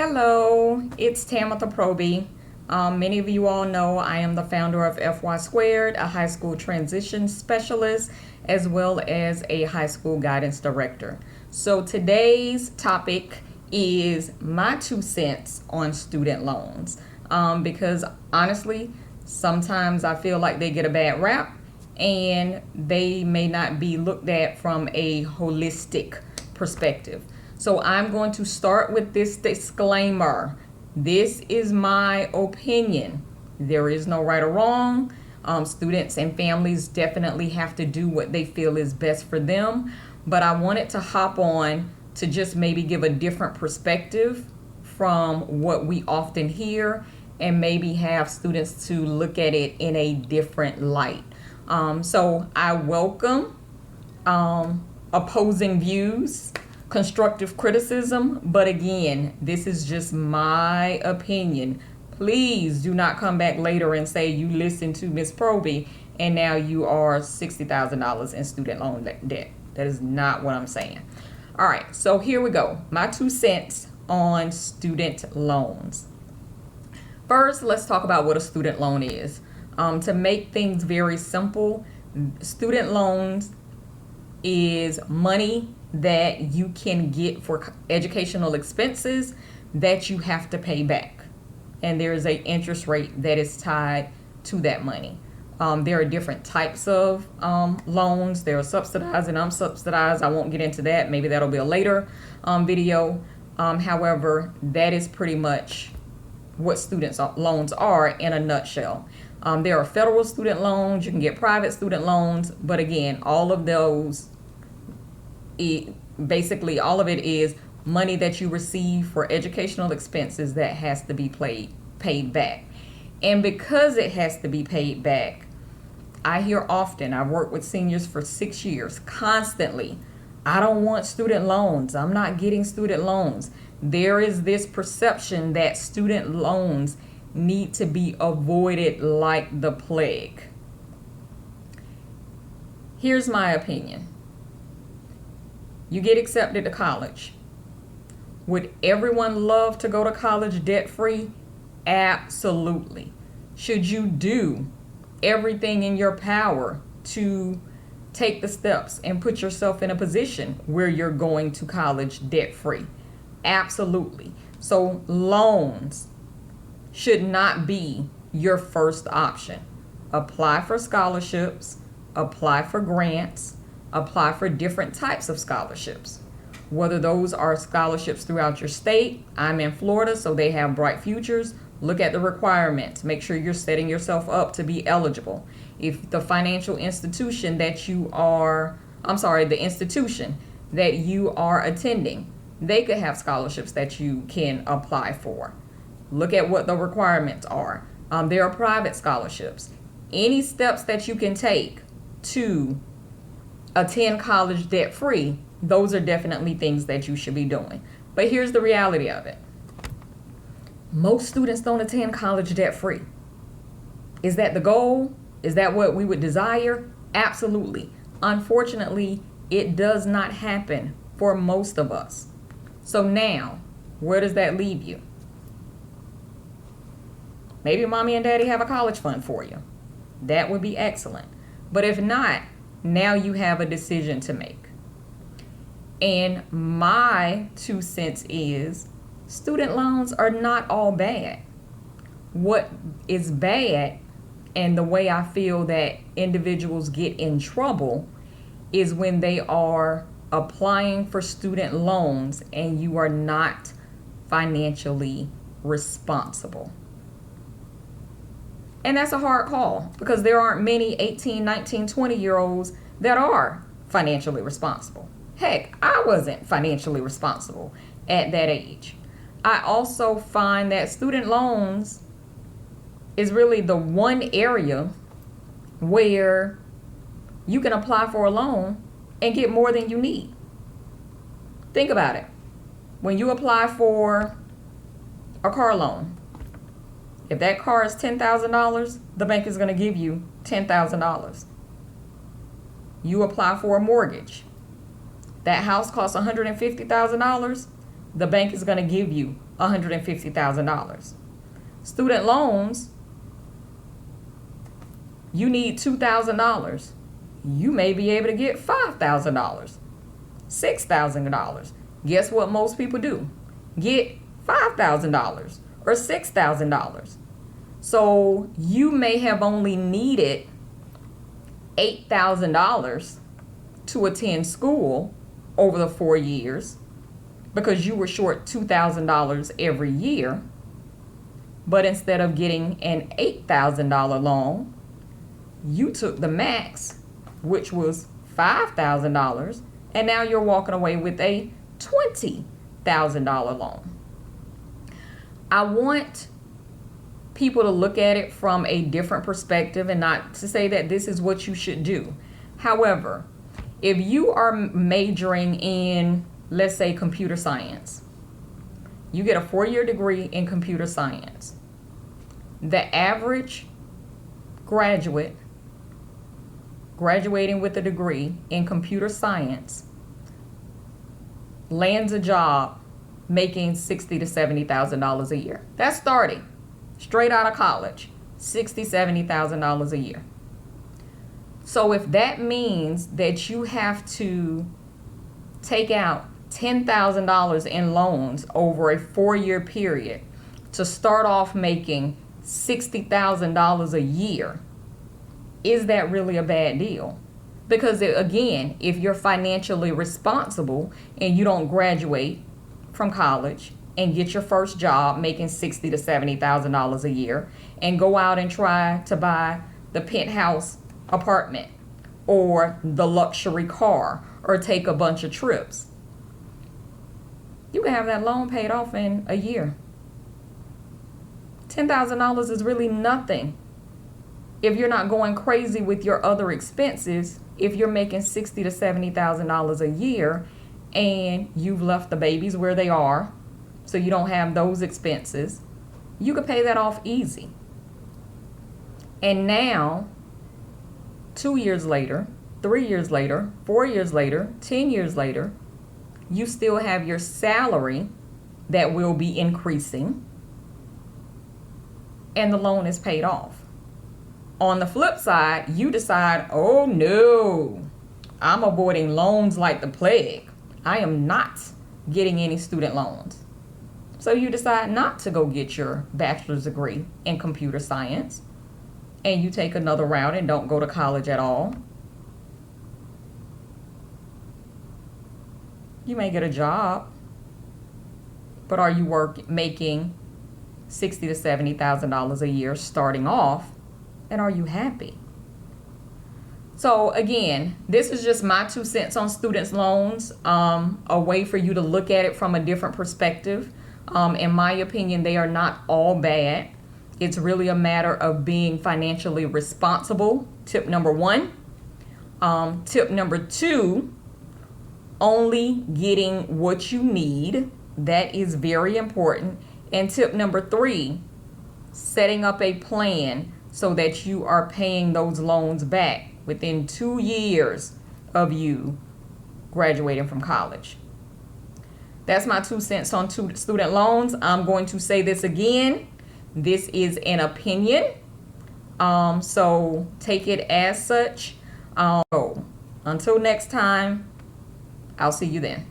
Hello, it's Tamitha Proby. Many of you all know I am the founder of FY Squared, a high school transition specialist, as well as a high school guidance director. So today's topic is my 2 cents on student loans. Because honestly, sometimes I feel like they get a bad rap and they may not be looked at from a holistic perspective. So I'm going to start with this disclaimer. This is my opinion. There is no right or wrong. Students and families definitely have to do what they feel is best for them. But I wanted to hop on to just maybe give a different perspective from what we often hear and maybe have students to look at it in a different light. So I welcome opposing views, constructive criticism, but again, this is just my opinion. Please do not come back later and say you listened to Miss Proby and now you are $60,000 in student loan debt. That is not what I'm saying. All right, so here we go. My 2 cents on student loans. First, let's talk about what a student loan is. To make things very simple, student loans is money that you can get for educational expenses that you have to pay back. And there is an interest rate that is tied to that money. There are different types of loans. There are subsidized and unsubsidized. I won't get into that. Maybe that'll be a later video. However, that is pretty much what student loans are in a nutshell. There are federal student loans. You can get private student loans. But again, all of those, basically all of it is money that you receive for educational expenses that has to be paid back. And because it has to be paid back, I hear often, I've worked with seniors for 6 years, constantly, I don't want student loans. I'm not getting student loans. There is this perception that student loans need to be avoided like the plague. Here's my opinion. You get accepted to college. Would everyone love to go to college debt-free? Absolutely. Should you do everything in your power to take the steps and put yourself in a position where you're going to college debt-free? Absolutely. So loans should not be your first option. Apply for scholarships, apply for grants, apply for different types of scholarships. Whether those are scholarships throughout your state. I'm in Florida, so they have Bright Futures. Look at the requirements. Make sure you're setting yourself up to be eligible. If the financial institution that you are, the institution that you are attending, they could have scholarships that you can apply for. Look at what the requirements are. There are private scholarships. Any steps that you can take to attend college debt-free, those are definitely things that you should be doing. But here's the reality of it. Most students don't attend college debt-free. Is that the goal? Is that what we would desire? Absolutely. Unfortunately, it does not happen for most of us. So now, where does that leave you? Maybe mommy and daddy have a college fund for you. That would be excellent. But if not, now you have a decision to make. And my 2 cents is student loans are not all bad. What is bad, and the way I feel that individuals get in trouble, is when they are applying for student loans and you are not financially responsible. And that's a hard call because there aren't many 18, 19, 20-year-olds that are financially responsible. Heck, I wasn't financially responsible at that age. I also find that student loans is really the one area where you can apply for a loan and get more than you need. Think about it. When you apply for a car loan, if that car is $10,000, the bank is going to give you $10,000. You apply for a mortgage. That house costs $150,000. The bank is going to give you $150,000. Student loans, you need $2,000. You may be able to get $5,000, $6,000. Guess what most people do? Get $5,000 or $6,000. So you may have only needed $8,000 to attend school over the 4 years because you were short $2,000 every year. But instead of getting an $8,000 loan, you took the max, which was $5,000, and now you're walking away with a $20,000 loan. I want people to look at it from a different perspective and not to say that this is what you should do. However, if you are majoring in, let's say, computer science, you get a 4-year degree in computer science. The average graduate graduating with a degree in computer science lands a job making $60,000 to $70,000 a year. That's starting straight out of college, $60,000, $70,000 a year. So if that means that you have to take out $10,000 in loans over a 4-year period to start off making $60,000 a year, is that really a bad deal? Because again, if you're financially responsible and you don't graduate from college and get your first job making $60,000 to $70,000 a year and go out and try to buy the penthouse apartment or the luxury car or take a bunch of trips, you can have that loan paid off in a year. $10,000 is really nothing if you're not going crazy with your other expenses. If you're making $60,000 to $70,000 a year and you've left the babies where they are, so you don't have those expenses, you could pay that off easy. And now, 2 years later, 3 years later, 4 years later, 10 years later, you still have your salary that will be increasing, and the loan is paid off. On the flip side, you decide, oh no, I'm avoiding loans like the plague. I am not getting any student loans. So you decide not to go get your bachelor's degree in computer science, and you take another route and don't go to college at all. You may get a job, but are you making $60,000 to $70,000 a year starting off, and are you happy? So again, this is just my 2 cents on students' loans, a way for you to look at it from a different perspective. In my opinion, they are not all bad. It's really a matter of being financially responsible. Tip number 1. Tip number 2, only getting what you need. That is very important. And tip number 3, setting up a plan so that you are paying those loans back within 2 years of you graduating from college. That's my 2 cents on student loans. I'm going to say this again. This is an opinion. So take it as such. Until next time, I'll see you then.